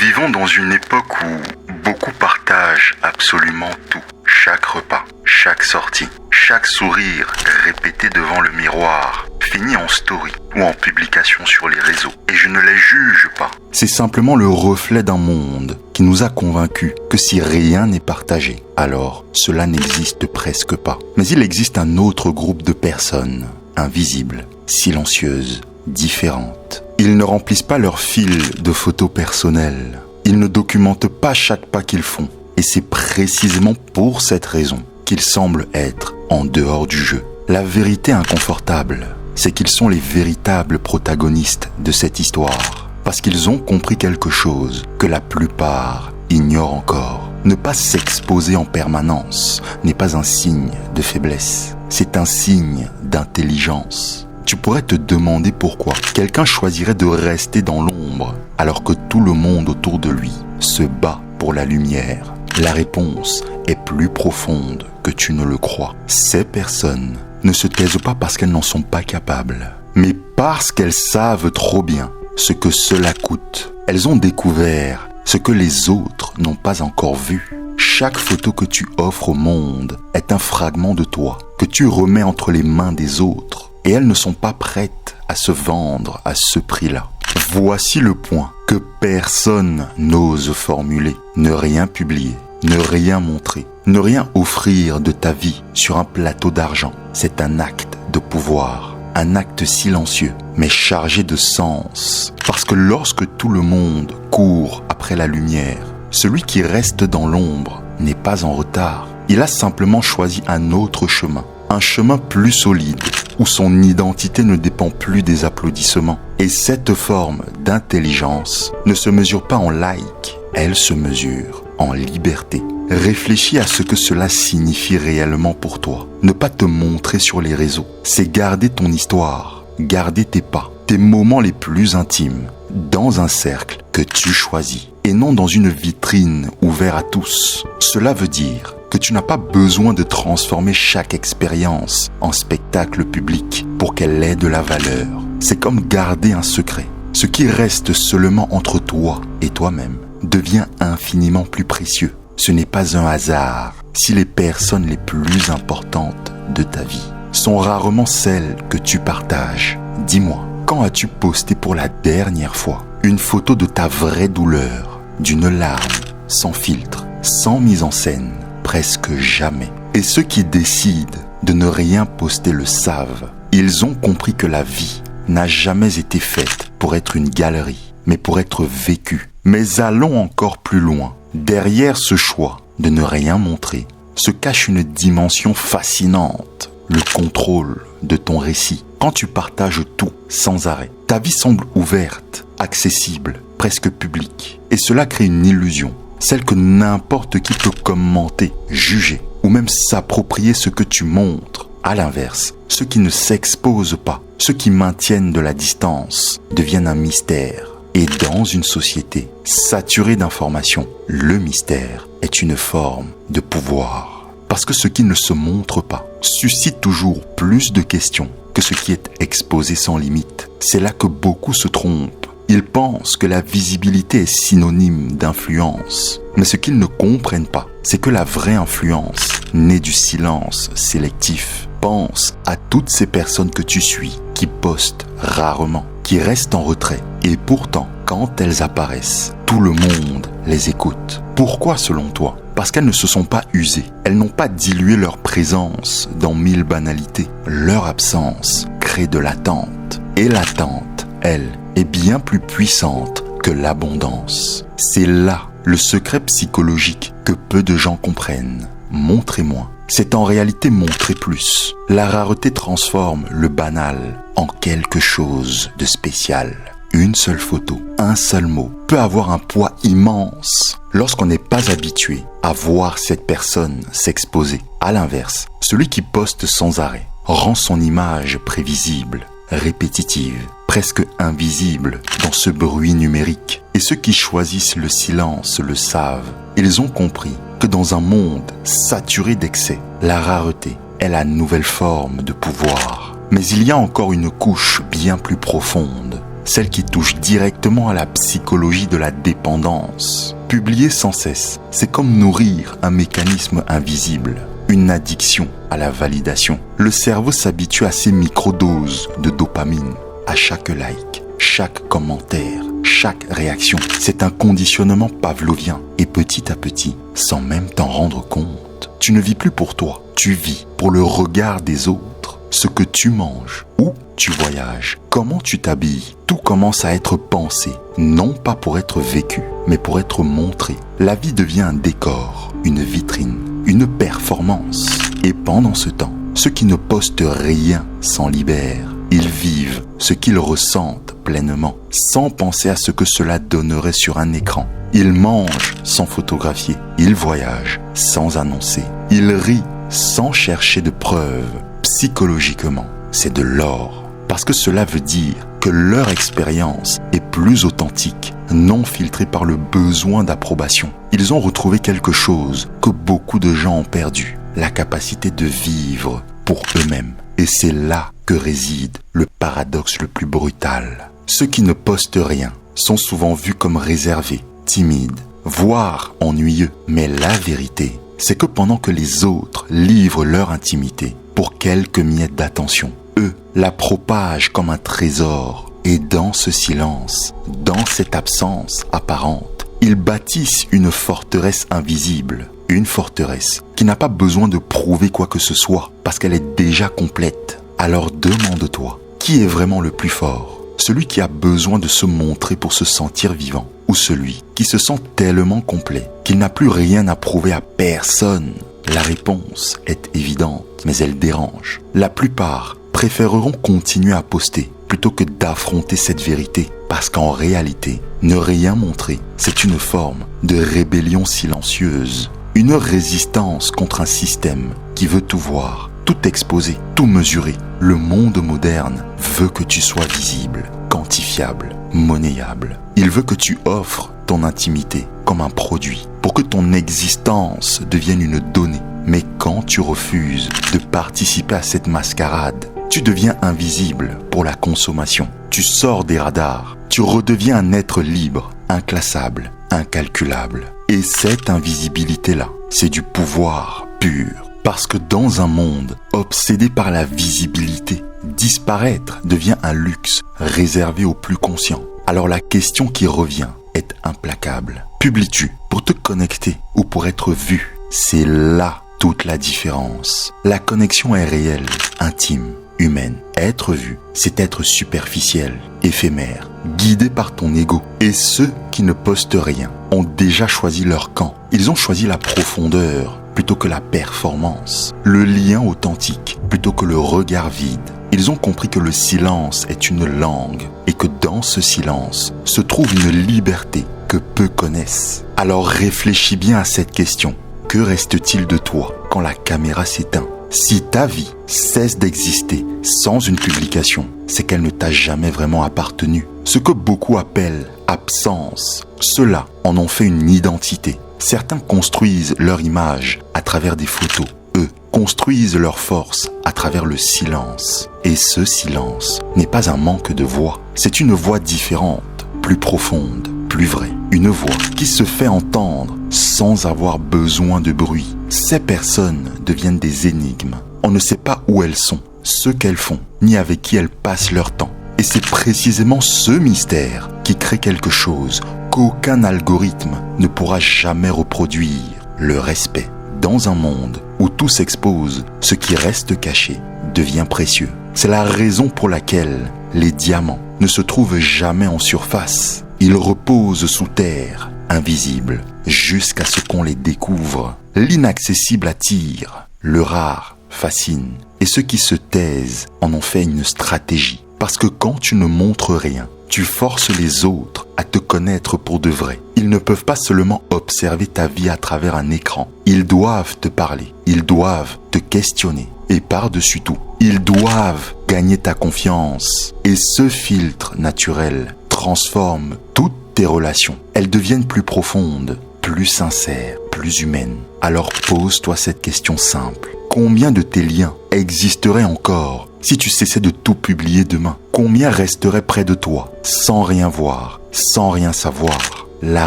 vivons dans une époque où beaucoup partagent absolument tout. Chaque repas, chaque sortie, chaque sourire répété devant le miroir finit en story ou en publication sur les réseaux. Et je ne les juge pas. C'est simplement le reflet d'un monde qui nous a convaincus que si rien n'est partagé, alors cela n'existe presque pas. Mais il existe un autre groupe de personnes, invisibles, silencieuses, différentes. Ils ne remplissent pas leur fil de photos personnelles. Ils ne documentent pas chaque pas qu'ils font. Et c'est précisément pour cette raison qu'ils semblent être en dehors du jeu. La vérité inconfortable, c'est qu'ils sont les véritables protagonistes de cette histoire. Parce qu'ils ont compris quelque chose que la plupart ignorent encore. Ne pas s'exposer en permanence n'est pas un signe de faiblesse. C'est un signe d'intelligence. Tu pourrais te demander pourquoi quelqu'un choisirait de rester dans l'ombre alors que tout le monde autour de lui se bat pour la lumière. La réponse est plus profonde que tu ne le crois. Ces personnes ne se taisent pas parce qu'elles n'en sont pas capables, mais parce qu'elles savent trop bien ce que cela coûte. Elles ont découvert ce que les autres n'ont pas encore vu. Chaque photo que tu offres au monde est un fragment de toi que tu remets entre les mains des autres. Et elles ne sont pas prêtes à se vendre à ce prix-là. Voici le point que personne n'ose formuler. Ne rien publier, ne rien montrer, ne rien offrir de ta vie sur un plateau d'argent. C'est un acte de pouvoir, un acte silencieux, mais chargé de sens. Parce que lorsque tout le monde court après la lumière, celui qui reste dans l'ombre n'est pas en retard. Il a simplement choisi un autre chemin. Un chemin plus solide, où son identité ne dépend plus des applaudissements. Et cette forme d'intelligence ne se mesure pas en like, elle se mesure en liberté. Réfléchis à ce que cela signifie réellement pour toi. Ne pas te montrer sur les réseaux, c'est garder ton histoire, garder tes pas, tes moments les plus intimes, dans un cercle que tu choisis, et non dans une vitrine ouverte à tous. Cela veut dire que tu n'as pas besoin de transformer chaque expérience en spectacle public pour qu'elle ait de la valeur. C'est comme garder un secret. Ce qui reste seulement entre toi et toi-même devient infiniment plus précieux. Ce n'est pas un hasard si les personnes les plus importantes de ta vie sont rarement celles que tu partages. Dis-moi, quand as-tu posté pour la dernière fois une photo de ta vraie douleur, d'une larme, sans filtre, sans mise en scène? Presque jamais. Et ceux qui décident de ne rien poster le savent. Ils ont compris que la vie n'a jamais été faite pour être une galerie, mais pour être vécue. Mais allons encore plus loin. Derrière ce choix de ne rien montrer se cache une dimension fascinante, le contrôle de ton récit. Quand tu partages tout sans arrêt, ta vie semble ouverte, accessible, presque publique. Et cela crée une illusion. Celle que n'importe qui peut commenter, juger ou même s'approprier ce que tu montres. À l'inverse, ceux qui ne s'exposent pas, ceux qui maintiennent de la distance, deviennent un mystère. Et dans une société saturée d'informations, le mystère est une forme de pouvoir. Parce que ce qui ne se montre pas suscite toujours plus de questions que ce qui est exposé sans limite. C'est là que beaucoup se trompent. Ils pensent que la visibilité est synonyme d'influence. Mais ce qu'ils ne comprennent pas, c'est que la vraie influence naît du silence sélectif. Pense à toutes ces personnes que tu suis, qui postent rarement, qui restent en retrait. Et pourtant, quand elles apparaissent, tout le monde les écoute. Pourquoi selon toi? Parce qu'elles ne se sont pas usées. Elles n'ont pas dilué leur présence dans 1000 banalités. Leur absence crée de l'attente. Et l'attente, elle, est bien plus puissante que l'abondance. C'est là le secret psychologique que peu de gens comprennent. Montrer moins, c'est en réalité montrer plus. La rareté transforme le banal en quelque chose de spécial. Une seule photo, un seul mot peut avoir un poids immense lorsqu'on n'est pas habitué à voir cette personne s'exposer. À l'inverse, celui qui poste sans arrêt rend son image prévisible, répétitive, presque invisible dans ce bruit numérique. Et ceux qui choisissent le silence le savent. Ils ont compris que dans un monde saturé d'excès, la rareté est la nouvelle forme de pouvoir. Mais il y a encore une couche bien plus profonde. celle qui touche directement à la psychologie de la dépendance. Publier sans cesse, c'est comme nourrir un mécanisme invisible, une addiction à la validation. Le cerveau s'habitue à ces microdoses de dopamine, à chaque like, chaque commentaire, chaque réaction. C'est un conditionnement pavlovien et petit à petit, sans même t'en rendre compte, tu ne vis plus pour toi, tu vis pour le regard des autres, ce que tu manges, où tu voyages, comment tu t'habilles. Tout commence à être pensé, non pas pour être vécu, mais pour être montré. La vie devient un décor, une vitrine, une performance. Et pendant ce temps, ceux qui ne postent rien s'en libèrent. Ils vivent ce qu'ils ressentent pleinement, sans penser à ce que cela donnerait sur un écran. Ils mangent sans photographier, ils voyagent sans annoncer, ils rient sans chercher de preuves. Psychologiquement, c'est de l'or. Parce que cela veut dire que leur expérience est plus authentique, non filtrée par le besoin d'approbation. Ils ont retrouvé quelque chose que beaucoup de gens ont perdu, la capacité de vivre pour eux-mêmes. Et c'est là que réside le paradoxe le plus brutal. Ceux qui ne postent rien sont souvent vus comme réservés, timides, voire ennuyeux. Mais la vérité, c'est que pendant que les autres livrent leur intimité pour quelques miettes d'attention, eux la propagent comme un trésor. Et dans ce silence, dans cette absence apparente, ils bâtissent une forteresse invisible. Une forteresse qui n'a pas besoin de prouver quoi que ce soit parce qu'elle est déjà complète. Alors demande-toi, qui est vraiment le plus fort? Celui qui a besoin de se montrer pour se sentir vivant ou celui qui se sent tellement complet qu'il n'a plus rien à prouver à personne? La réponse est évidente, mais elle dérange. La plupart préféreront continuer à poster plutôt que d'affronter cette vérité parce qu'en réalité, ne rien montrer, c'est une forme de rébellion silencieuse. Une résistance contre un système qui veut tout voir, tout exposer, tout mesurer. Le monde moderne veut que tu sois visible, quantifiable, monnayable. Il veut que tu offres ton intimité comme un produit pour que ton existence devienne une donnée. Mais quand tu refuses de participer à cette mascarade, tu deviens invisible pour la consommation. Tu sors des radars, tu redeviens un être libre, inclassable, incalculable. Et cette invisibilité-là, c'est du pouvoir pur. Parce que dans un monde obsédé par la visibilité, disparaître devient un luxe réservé aux plus conscients. Alors la question qui revient est implacable. Publies-tu pour te connecter ou pour être vu? C'est là toute la différence. La connexion est réelle, intime, humaine. Être vu, c'est être superficiel, éphémère, guidé par ton ego. Et ceux qui ne postent rien ont déjà choisi leur camp. Ils ont choisi la profondeur plutôt que la performance, le lien authentique plutôt que le regard vide. Ils ont compris que le silence est une langue et que dans ce silence se trouve une liberté que peu connaissent. Alors réfléchis bien à cette question. Que reste-t-il de toi quand la caméra s'éteint? Si ta vie cesse d'exister sans une publication, c'est qu'elle ne t'a jamais vraiment appartenu. Ce que beaucoup appellent absence, ceux-là en ont fait une identité. Certains construisent leur image à travers des photos. Eux construisent leur force à travers le silence. Et ce silence n'est pas un manque de voix. C'est une voix différente, plus profonde, plus vraie. Une voix qui se fait entendre sans avoir besoin de bruit. Ces personnes deviennent des énigmes. On ne sait pas où elles sont, ce qu'elles font, ni avec qui elles passent leur temps. Et c'est précisément ce mystère qui crée quelque chose qu'aucun algorithme ne pourra jamais reproduire. Le respect. Dans un monde où tout s'expose, ce qui reste caché devient précieux. C'est la raison pour laquelle les diamants ne se trouvent jamais en surface. Ils reposent sous terre, invisibles, jusqu'à ce qu'on les découvre. L'inaccessible attire, le rare fascine. Et ceux qui se taisent en ont fait une stratégie. Parce que quand tu ne montres rien, tu forces les autres à te connaître pour de vrai. Ils ne peuvent pas seulement observer ta vie à travers un écran. Ils doivent te parler. Ils doivent te questionner. Et par-dessus tout, ils doivent gagner ta confiance. Et ce filtre naturel transforme toutes tes relations. Elles deviennent plus profondes, plus sincères, plus humaines. Alors pose-toi cette question simple. Combien de tes liens existeraient encore si tu cessais de tout publier demain? Combien resteraient près de toi sans rien voir, sans rien savoir? La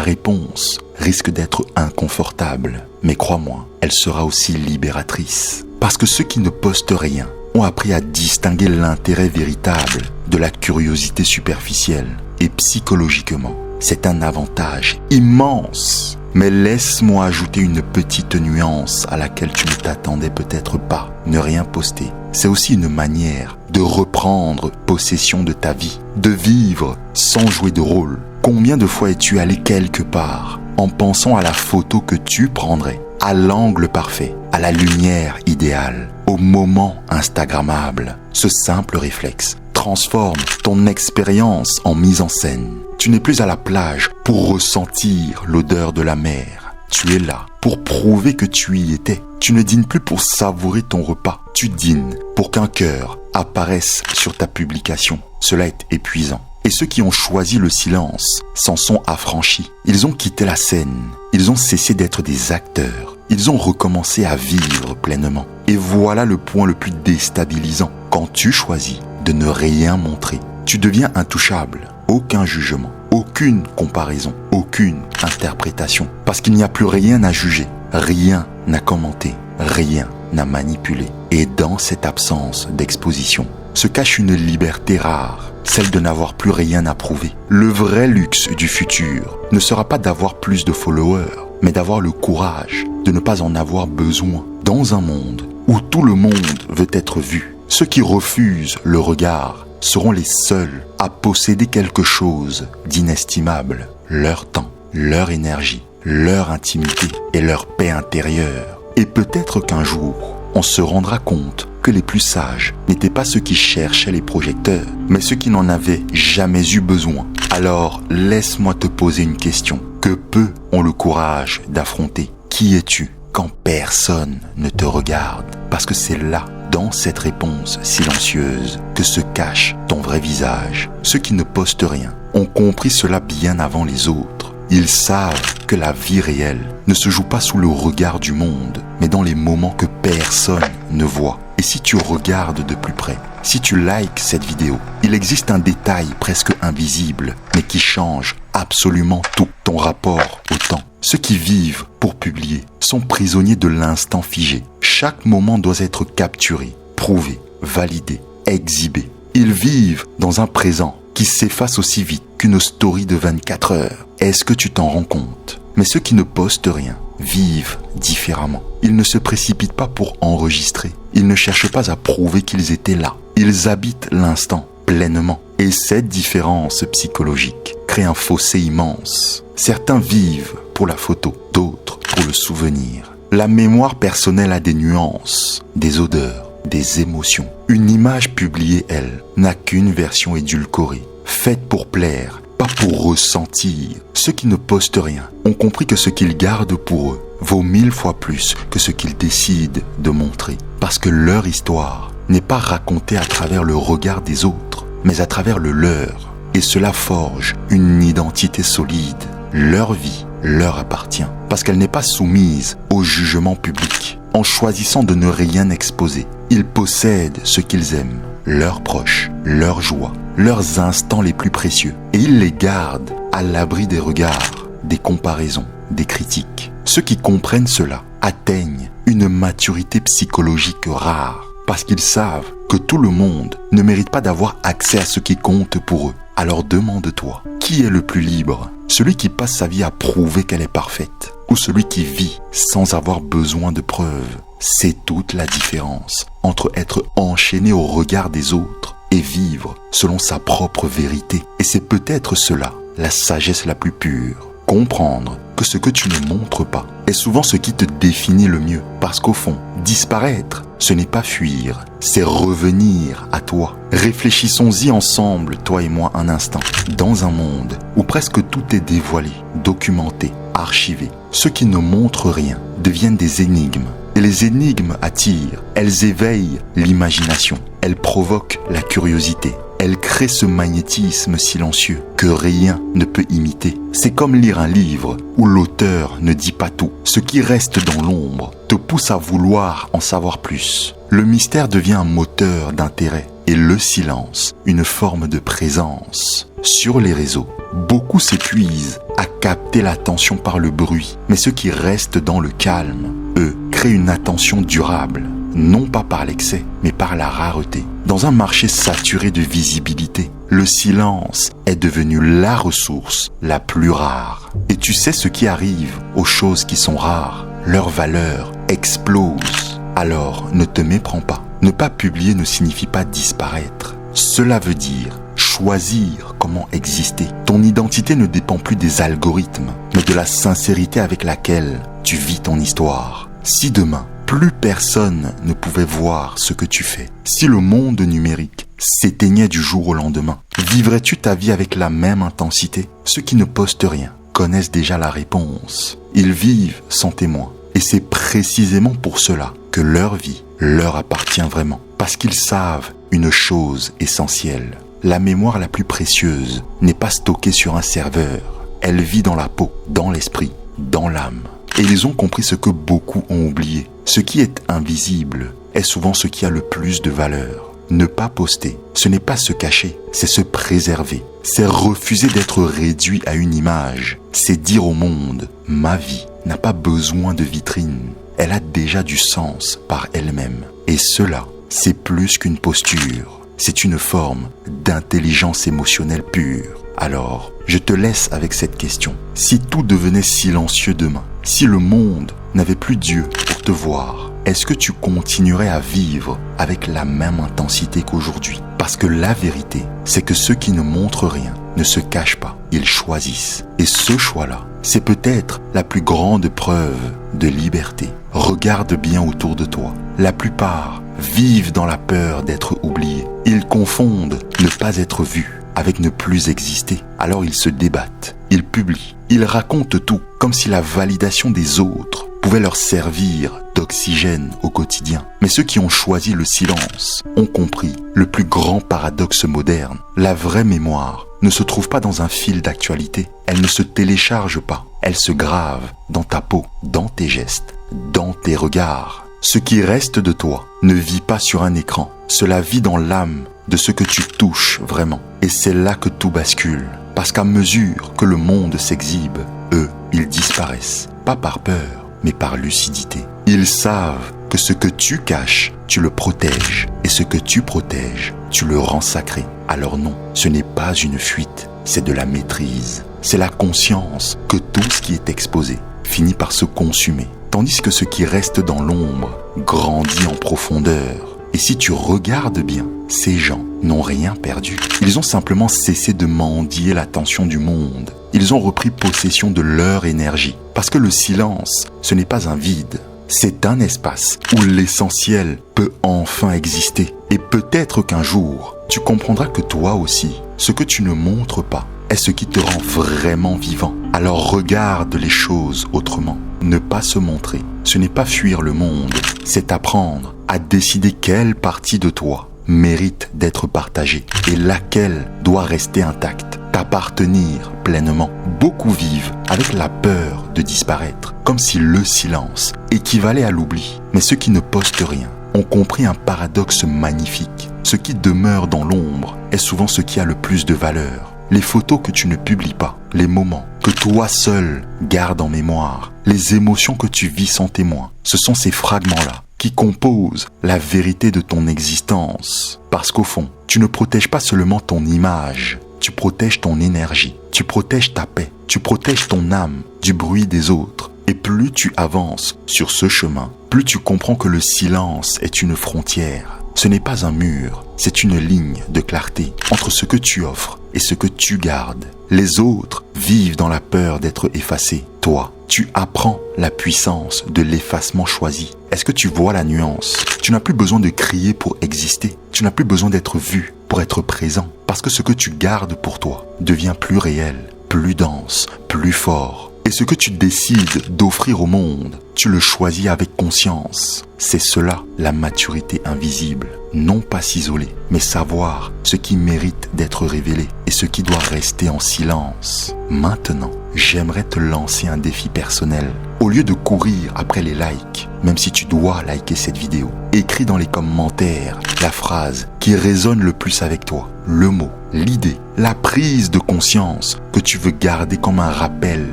réponse risque d'être inconfortable, mais crois-moi, elle sera aussi libératrice. Parce que ceux qui ne postent rien ont appris à distinguer l'intérêt véritable de la curiosité superficielle. Et psychologiquement, c'est un avantage immense. Mais laisse-moi ajouter une petite nuance à laquelle tu ne t'attendais peut-être pas. Ne rien poster, c'est aussi une manière de reprendre possession de ta vie, de vivre sans jouer de rôle. Combien de fois es-tu allé quelque part en pensant à la photo que tu prendrais, à l'angle parfait, à la lumière idéale, au moment instagrammable? Ce simple réflexe transforme ton expérience en mise en scène. Tu n'es plus à la plage pour ressentir l'odeur de la mer. Tu es là pour prouver que tu y étais. Tu ne dînes plus pour savourer ton repas. Tu dînes pour qu'un cœur apparaisse sur ta publication. Cela est épuisant. Et ceux qui ont choisi le silence s'en sont affranchis. Ils ont quitté la scène. Ils ont cessé d'être des acteurs. Ils ont recommencé à vivre pleinement. Et voilà le point le plus déstabilisant. Quand tu choisis de ne rien montrer, tu deviens intouchable. Aucun jugement, aucune comparaison, aucune interprétation. Parce qu'il n'y a plus rien à juger, rien à commenter, rien à manipuler. Et dans cette absence d'exposition se cache une liberté rare, celle de n'avoir plus rien à prouver. Le vrai luxe du futur ne sera pas d'avoir plus de followers, mais d'avoir le courage de ne pas en avoir besoin. Dans un monde où tout le monde veut être vu, ceux qui refusent le regard seront les seuls à posséder quelque chose d'inestimable, leur temps, leur énergie, leur intimité et leur paix intérieure. Et peut-être qu'un jour, on se rendra compte que les plus sages n'étaient pas ceux qui cherchaient les projecteurs, mais ceux qui n'en avaient jamais eu besoin. Alors, laisse-moi te poser une question que peu ont le courage d'affronter. Qui es-tu quand personne ne te regarde? Parce que c'est là, dans cette réponse silencieuse, que se cache ton vrai visage. Ceux qui ne postent rien ont compris cela bien avant les autres. Ils savent que la vie réelle ne se joue pas sous le regard du monde, mais dans les moments que personne ne voit. Et si tu regardes de plus près, si tu likes cette vidéo, il existe un détail presque invisible, mais qui change absolument tout. Ton rapport au temps. Ceux qui vivent pour publier sont prisonniers de l'instant figé. Chaque moment doit être capturé, prouvé, validé, exhibé. Ils vivent dans un présent qui s'efface aussi vite qu'une story de 24 heures. Est-ce que tu t'en rends compte? Mais ceux qui ne postent rien vivent différemment. Ils ne se précipitent pas pour enregistrer. Ils ne cherchent pas à prouver qu'ils étaient là. Ils habitent l'instant pleinement. Et cette différence psychologique crée un fossé immense. Certains vivent pour la photo, d'autres pour le souvenir. La mémoire personnelle a des nuances, des odeurs, des émotions. Une image publiée, elle, n'a qu'une version édulcorée, faite pour plaire, pas pour ressentir. Ceux qui ne postent rien ont compris que ce qu'ils gardent pour eux vaut 1000 fois plus que ce qu'ils décident de montrer. Parce que leur histoire n'est pas racontée à travers le regard des autres, mais à travers le leur. Et cela forge une identité solide. Leur vie leur appartient, parce qu'elle n'est pas soumise au jugement public. En choisissant de ne rien exposer, ils possèdent ce qu'ils aiment, leurs proches, leurs joies, leurs instants les plus précieux. Et ils les gardent à l'abri des regards, des comparaisons, des critiques. Ceux qui comprennent cela atteignent une maturité psychologique rare, parce qu'ils savent que tout le monde ne mérite pas d'avoir accès à ce qui compte pour eux. Alors demande-toi, qui est le plus libre? Celui qui passe sa vie à prouver qu'elle est parfaite, ou celui qui vit sans avoir besoin de preuves? C'est toute la différence entre être enchaîné au regard des autres et vivre selon sa propre vérité. Et c'est peut-être cela, la sagesse la plus pure. Comprendre que ce que tu ne montres pas est souvent ce qui te définit le mieux. Parce qu'au fond, disparaître, ce n'est pas fuir, c'est revenir à toi. Réfléchissons-y ensemble, toi et moi, un instant. Dans un monde où presque tout est dévoilé, documenté, archivé, ceux qui ne montrent rien deviennent des énigmes. Et les énigmes attirent, elles éveillent l'imagination, elles provoquent la curiosité. Elle crée ce magnétisme silencieux que rien ne peut imiter. C'est comme lire un livre où l'auteur ne dit pas tout. Ce qui reste dans l'ombre te pousse à vouloir en savoir plus. Le mystère devient un moteur d'intérêt et le silence, une forme de présence. Sur les réseaux, beaucoup s'épuisent à capter l'attention par le bruit, mais ceux qui restent dans le calme, eux, créent une attention durable, non pas par l'excès, mais par la rareté. Dans un marché saturé de visibilité, le silence est devenu la ressource la plus rare. Et tu sais ce qui arrive aux choses qui sont rares? Leur valeur explose. Alors, ne te méprends pas. Ne pas publier ne signifie pas disparaître. Cela veut dire choisir comment exister. Ton identité ne dépend plus des algorithmes, mais de la sincérité avec laquelle tu vis ton histoire. Si demain, plus personne ne pouvait voir ce que tu fais, si le monde numérique s'éteignait du jour au lendemain, vivrais-tu ta vie avec la même intensité? Ceux qui ne postent rien connaissent déjà la réponse. Ils vivent sans témoin. Et c'est précisément pour cela que leur vie leur appartient vraiment. Parce qu'ils savent une chose essentielle. La mémoire la plus précieuse n'est pas stockée sur un serveur. Elle vit dans la peau, dans l'esprit, dans l'âme. Et ils ont compris ce que beaucoup ont oublié. Ce qui est invisible est souvent ce qui a le plus de valeur. Ne pas poster, ce n'est pas se cacher, c'est se préserver. C'est refuser d'être réduit à une image. C'est dire au monde, ma vie n'a pas besoin de vitrine. Elle a déjà du sens par elle-même. Et cela, c'est plus qu'une posture. C'est une forme d'intelligence émotionnelle pure. Alors, je te laisse avec cette question. Si tout devenait silencieux demain, si le monde n'avait plus Dieu pour te voir, est-ce que tu continuerais à vivre avec la même intensité qu'aujourd'hui? Parce que la vérité, c'est que ceux qui ne montrent rien ne se cachent pas, ils choisissent. Et ce choix-là, c'est peut-être la plus grande preuve de liberté. Regarde bien autour de toi. La plupart vivent dans la peur d'être oubliés. Ils confondent ne pas être vus avec ne plus exister. Alors ils se débattent, ils publient, ils racontent tout, comme si la validation des autres pouvait leur servir d'oxygène au quotidien. Mais ceux qui ont choisi le silence ont compris le plus grand paradoxe moderne. La vraie mémoire ne se trouve pas dans un fil d'actualité. Elle ne se télécharge pas. Elle se grave dans ta peau, dans tes gestes, dans tes regards. Ce qui reste de toi ne vit pas sur un écran. Cela vit dans l'âme de ce que tu touches vraiment. Et c'est là que tout bascule. Parce qu'à mesure que le monde s'exhibe, eux, ils disparaissent. Pas par peur, mais par lucidité. Ils savent que ce que tu caches, tu le protèges. Et ce que tu protèges, tu le rends sacré. Alors non, ce n'est pas une fuite, c'est de la maîtrise. C'est la conscience que tout ce qui est exposé finit par se consumer. Tandis que ce qui reste dans l'ombre grandit en profondeur. Et si tu regardes bien, ces gens n'ont rien perdu. Ils ont simplement cessé de mendier l'attention du monde. Ils ont repris possession de leur énergie. Parce que le silence, ce n'est pas un vide. C'est un espace où l'essentiel peut enfin exister. Et peut-être qu'un jour, tu comprendras que toi aussi, ce que tu ne montres pas est ce qui te rend vraiment vivant. Alors regarde les choses autrement. Ne pas se montrer, ce n'est pas fuir le monde, c'est apprendre à décider quelle partie de toi mérite d'être partagée et laquelle doit rester intacte, t'appartenir pleinement. Beaucoup vivent avec la peur de disparaître, comme si le silence équivalait à l'oubli. Mais ceux qui ne postent rien ont compris un paradoxe magnifique. Ce qui demeure dans l'ombre est souvent ce qui a le plus de valeur. Les photos que tu ne publies pas, les moments que toi seul gardes en mémoire, les émotions que tu vis sans témoin, ce sont ces fragments-là qui composent la vérité de ton existence. Parce qu'au fond, tu ne protèges pas seulement ton image, tu protèges ton énergie, tu protèges ta paix, tu protèges ton âme du bruit des autres. Et plus tu avances sur ce chemin, plus tu comprends que le silence est une frontière. Ce n'est pas un mur, c'est une ligne de clarté entre ce que tu offres et ce que tu gardes. Les autres vivent dans la peur d'être effacés. Toi, tu apprends la puissance de l'effacement choisi. Est-ce que tu vois la nuance? Tu n'as plus besoin de crier pour exister. Tu n'as plus besoin d'être vu pour être présent. Parce que ce que tu gardes pour toi devient plus réel, plus dense, plus fort. Et ce que tu décides d'offrir au monde, tu le choisis avec conscience. C'est cela, la maturité invisible. Non pas s'isoler, mais savoir ce qui mérite d'être révélé et ce qui doit rester en silence. Maintenant, j'aimerais te lancer un défi personnel. Au lieu de courir après les likes, même si tu dois liker cette vidéo, écris dans les commentaires la phrase qui résonne le plus avec toi, le mot, l'idée, la prise de conscience que tu veux garder comme un rappel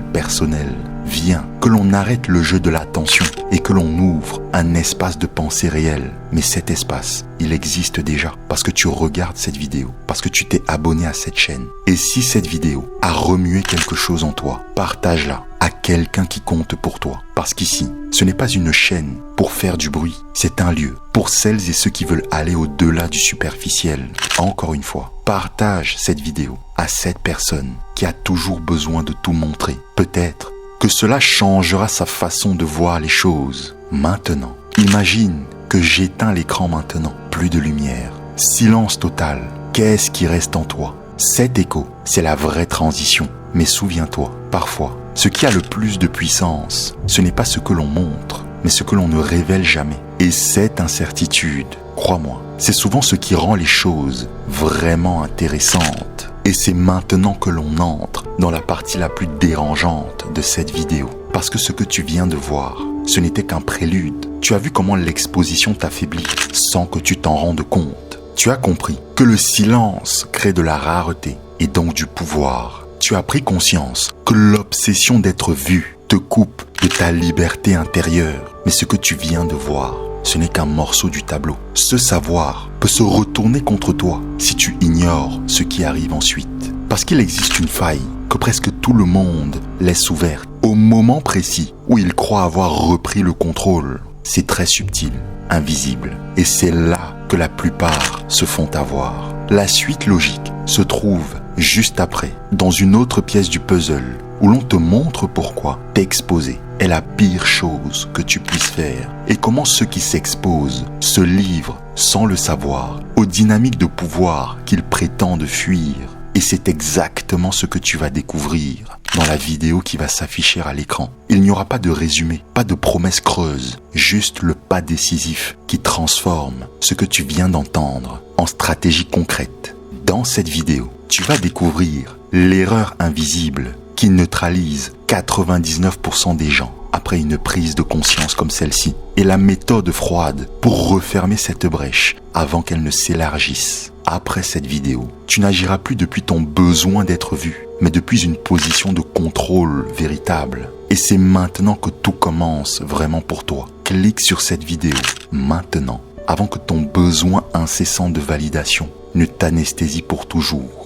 personnel. Viens, que l'on arrête le jeu de l'attention et que l'on ouvre un espace de pensée réel. Mais cet espace, il existe déjà parce que tu regardes cette vidéo, parce que tu t'es abonné à cette chaîne. Et si cette vidéo a remué quelque chose en toi, partage-la à quelqu'un qui compte pour toi. Parce qu'ici, ce n'est pas une chaîne pour faire du bruit, c'est un lieu pour celles et ceux qui veulent aller au-delà du superficiel. Encore une fois, partage cette vidéo à cette personne qui a toujours besoin de tout montrer. Peut-être que cela changera sa façon de voir les choses. Maintenant, imagine que j'éteins l'écran maintenant. Plus de lumière. Silence total. Qu'est-ce qui reste en toi? Cet écho, c'est la vraie transition. Mais souviens-toi, parfois, ce qui a le plus de puissance, ce n'est pas ce que l'on montre, mais ce que l'on ne révèle jamais. Et cette incertitude, crois-moi, c'est souvent ce qui rend les choses vraiment intéressantes. Et c'est maintenant que l'on entre dans la partie la plus dérangeante de cette vidéo. Parce que ce que tu viens de voir, ce n'était qu'un prélude. Tu as vu comment l'exposition t'affaiblit sans que tu t'en rendes compte. Tu as compris que le silence crée de la rareté et donc du pouvoir. Tu as pris conscience que l'obsession d'être vu te coupe de ta liberté intérieure. Mais ce que tu viens de voir, ce n'est qu'un morceau du tableau. Ce savoir peut se retourner contre toi si tu ignores ce qui arrive ensuite. Parce qu'il existe une faille que presque tout le monde laisse ouverte au moment précis où il croit avoir repris le contrôle. C'est très subtil, invisible, et c'est là que la plupart se font avoir. La suite logique se trouve juste après, dans une autre pièce du puzzle, où l'on te montre pourquoi t'exposer est la pire chose que tu puisses faire et comment ceux qui s'exposent se livrent, sans le savoir, aux dynamiques de pouvoir qu'ils prétendent fuir. Et c'est exactement ce que tu vas découvrir dans la vidéo qui va s'afficher à l'écran. Il n'y aura pas de résumé, pas de promesses creuses, juste le pas décisif qui transforme ce que tu viens d'entendre en stratégie concrète. Dans cette vidéo, tu vas découvrir l'erreur invisible qui neutralise 99% des gens après une prise de conscience comme celle-ci et la méthode froide pour refermer cette brèche avant qu'elle ne s'élargisse. Après cette vidéo, tu n'agiras plus depuis ton besoin d'être vu, mais depuis une position de contrôle véritable. Et c'est maintenant que tout commence vraiment pour toi. Clique sur cette vidéo maintenant, avant que ton besoin incessant de validation ne t'anesthésie pour toujours.